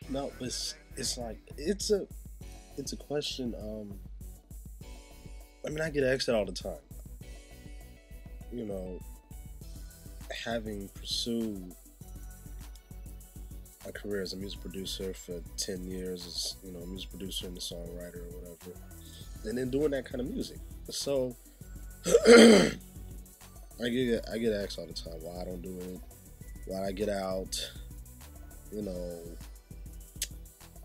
No, but it's like it's a question. I mean, I get asked that all the time. You know, having pursued a career as a music producer for 10 years, as a music producer and a songwriter or whatever, and then doing that kind of music. So I get asked all the time why I don't do it, why I get out. You know,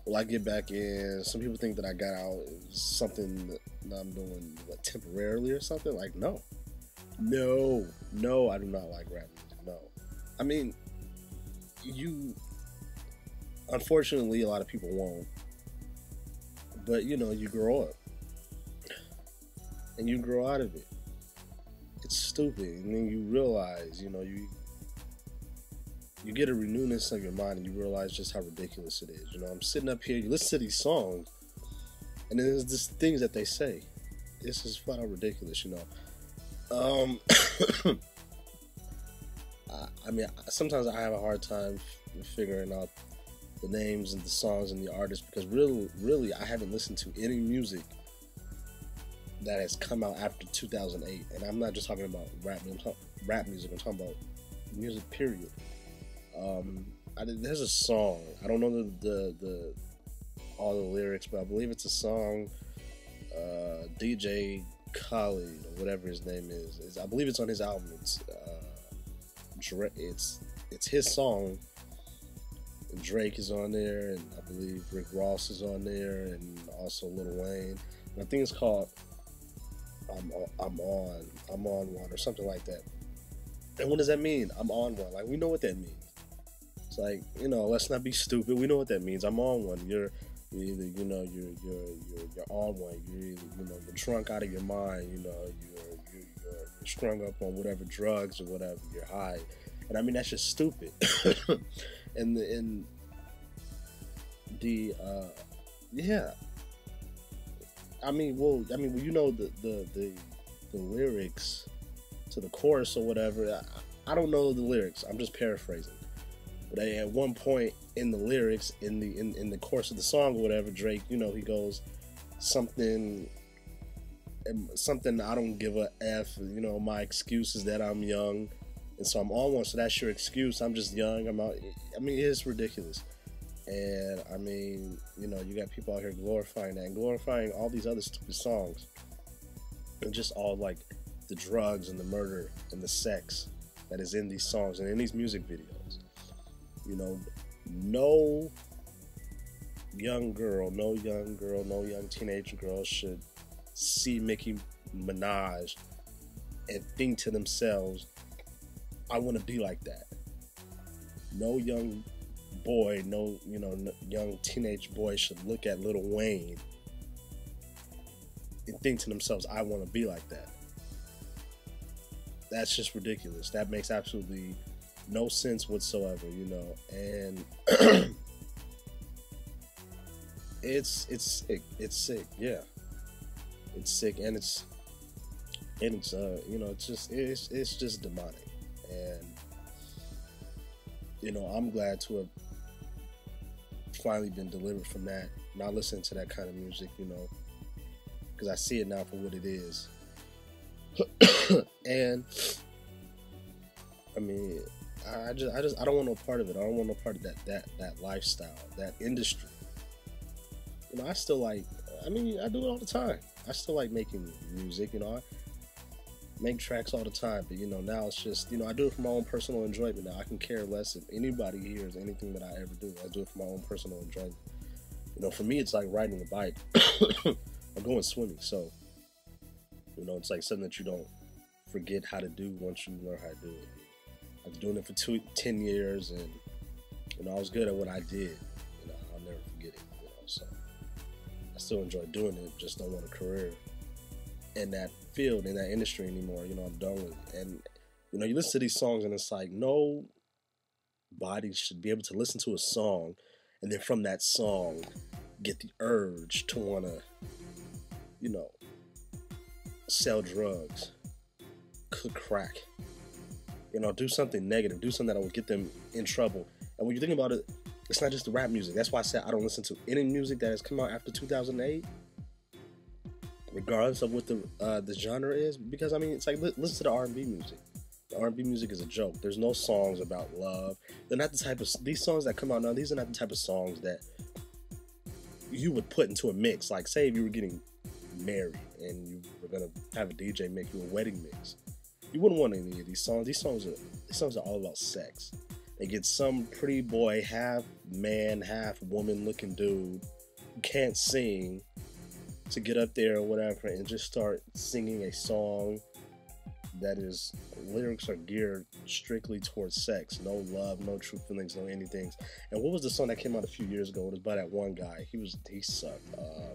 will I get back in? Some people think that I got out is something that I'm doing temporarily or something. Like no, I do not like rap music. No, I mean you. Unfortunately, a lot of people won't. But you grow up and you grow out of it. It's stupid, and then you realize, you get a renewness of your mind, and you realize just how ridiculous it is. I'm sitting up here, you listen to these songs, and then there's just things that they say. This is flat out ridiculous. Um, I mean, sometimes I have a hard time figuring out the names and the songs and the artists because really, I haven't listened to any music that has come out after 2008, and I'm not just talking about rap music. I'm talking about music, period. There's a song. I don't know the all the lyrics, but I believe it's a song. DJ Khaled or whatever his name is. I believe it's on his album. It's his song. And Drake is on there, and I believe Rick Ross is on there, and also Lil Wayne. And I think it's called I'm on one or something like that. And what does that mean? I'm on one. Like, we know what that means. It's like, let's not be stupid. We know what that means. I'm on one. You're either, you're on one. You're either, you're drunk out of your mind. You're strung up on whatever drugs or whatever. You're high, and I mean that's just stupid. and the yeah. I mean, the lyrics to the chorus or whatever. I don't know the lyrics. I'm just paraphrasing. But at one point in the lyrics, in the course of the song or whatever, Drake, he goes something. I don't give a F. My excuse is that I'm young, and so I'm on one. So that's your excuse. I'm just young. I'm out. I mean, it's ridiculous. And I mean, you got people out here glorifying that and glorifying all these other stupid songs, and just all like the drugs and the murder and the sex that is in these songs and in these music videos. No young girl, no young teenage girl should see Nicki Minaj and think to themselves, I want to be like that. No young boy, no young teenage boy should look at Lil Wayne and think to themselves, I want to be like that. That's just ridiculous. That makes absolutely no sense whatsoever, and it's sick. It's sick, yeah. It's sick, and it's it's just demonic, and I'm glad to have finally been delivered from that. Not listening to that kind of music, because I see it now for what it is, and I mean, I don't want no part of it. I don't want no part of that lifestyle, that industry. I still like. I mean, I do it all the time. I still like making music. I make tracks all the time. But now it's just I do it for my own personal enjoyment. Now I can care less if anybody hears anything that I ever do. I do it for my own personal enjoyment. For me, it's like riding a bike or going swimming. So it's like something that you don't forget how to do once you learn how to do it. I was doing it for 10 years, and I was good at what I did. I'll never forget it. So I still enjoy doing it. Just don't want a career in that field, in that industry anymore. I'm done with it. And you listen to these songs, and it's like nobody should be able to listen to a song, and then from that song get the urge to want to, sell drugs, cook crack. Do something negative, do something that will get them in trouble. And when you think about it, It's not just the rap music. That's why I said I don't listen to any music that has come out after 2008, regardless of what the genre is. Because I mean, it's like listen to the R&B music. The R&B music is a joke. There's no songs about love. They're not the type of these songs that come out now. These are not the type of songs that you would put into a mix. Like, say if you were getting married and you were gonna have a DJ make you a wedding mix, you wouldn't want any of these songs. These songs are all about sex. They get some pretty boy, half man, half woman looking dude who can't sing to get up there or whatever and just start singing a song that is lyrics are geared strictly towards sex. No love, no true feelings, no anything. And what was the song that came out a few years ago? It was by that one guy. He sucked. I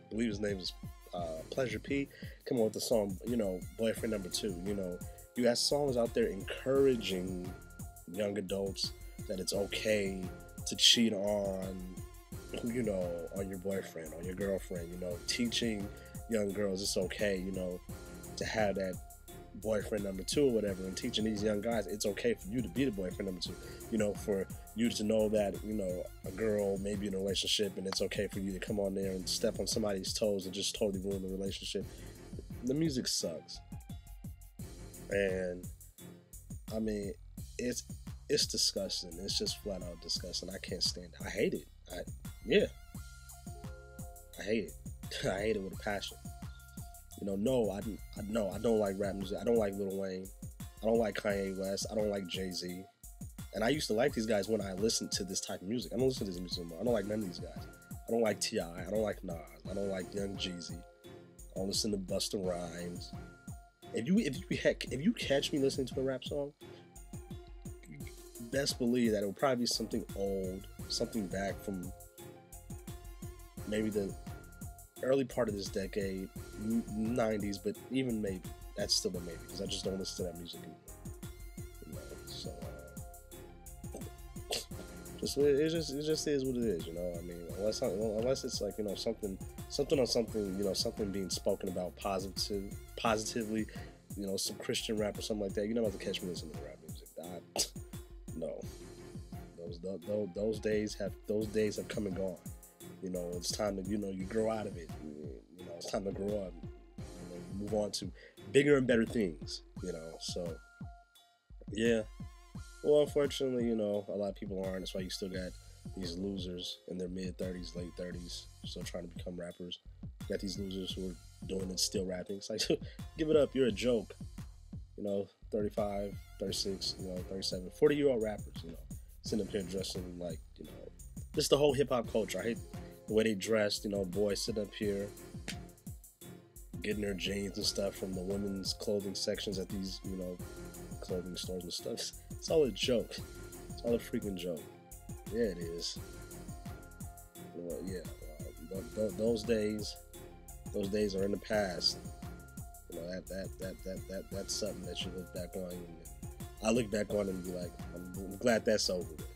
believe his name is Pleasure P. Come on with the song, Boyfriend Number 2. You got songs out there encouraging young adults that it's okay to cheat on your boyfriend, on your girlfriend, teaching young girls it's okay, to have that boyfriend number 2 or whatever, and teaching these young guys it's okay for you to be the boyfriend number 2, for you to know that, a girl may be in a relationship and it's okay for you to come on there and step on somebody's toes and just totally ruin the relationship. The music sucks. And I mean, it's disgusting. It's just flat out disgusting. I can't stand it. I hate it. I hate it. I hate it with a passion. No, I don't like rap music. I don't like Lil Wayne. I don't like Kanye West. I don't like Jay-Z. And I used to like these guys when I listened to this type of music. I don't listen to this music anymore. I don't like none of these guys. I don't like T.I. I don't like Nas. I don't like Young Jeezy. I don't listen to Busta Rhymes. If you catch me listening to a rap song, best believe that it will probably be something old, something back from maybe the early part of this decade, 90s, but even maybe that's still a maybe because I just don't listen to that music anymore. So it just is what it is. I mean, unless it's like something on something, something being spoken about positively, some Christian rap or something like that. You're not about to catch me listening to rap music. No, those days have come and gone. It's time to you grow out of it. It's time to grow up. You move on to bigger and better things. So yeah. Well, unfortunately, a lot of people aren't. That's why you still got these losers in their mid-30s, late 30s, still trying to become rappers. You got these losers who are doing it, still rapping. It's like, give it up. You're a joke. 35, 36, 37, 40-year-old rappers, sitting up here dressing like, just the whole hip-hop culture. I hate the way they dressed, boys sitting up here getting their jeans and stuff from the women's clothing sections at these, clothing stores and stuff. It's all a joke. It's all a freaking joke. Yeah, it is. Those days are in the past. That's something that you look back on. And I look back on it and be like, I'm glad that's over with.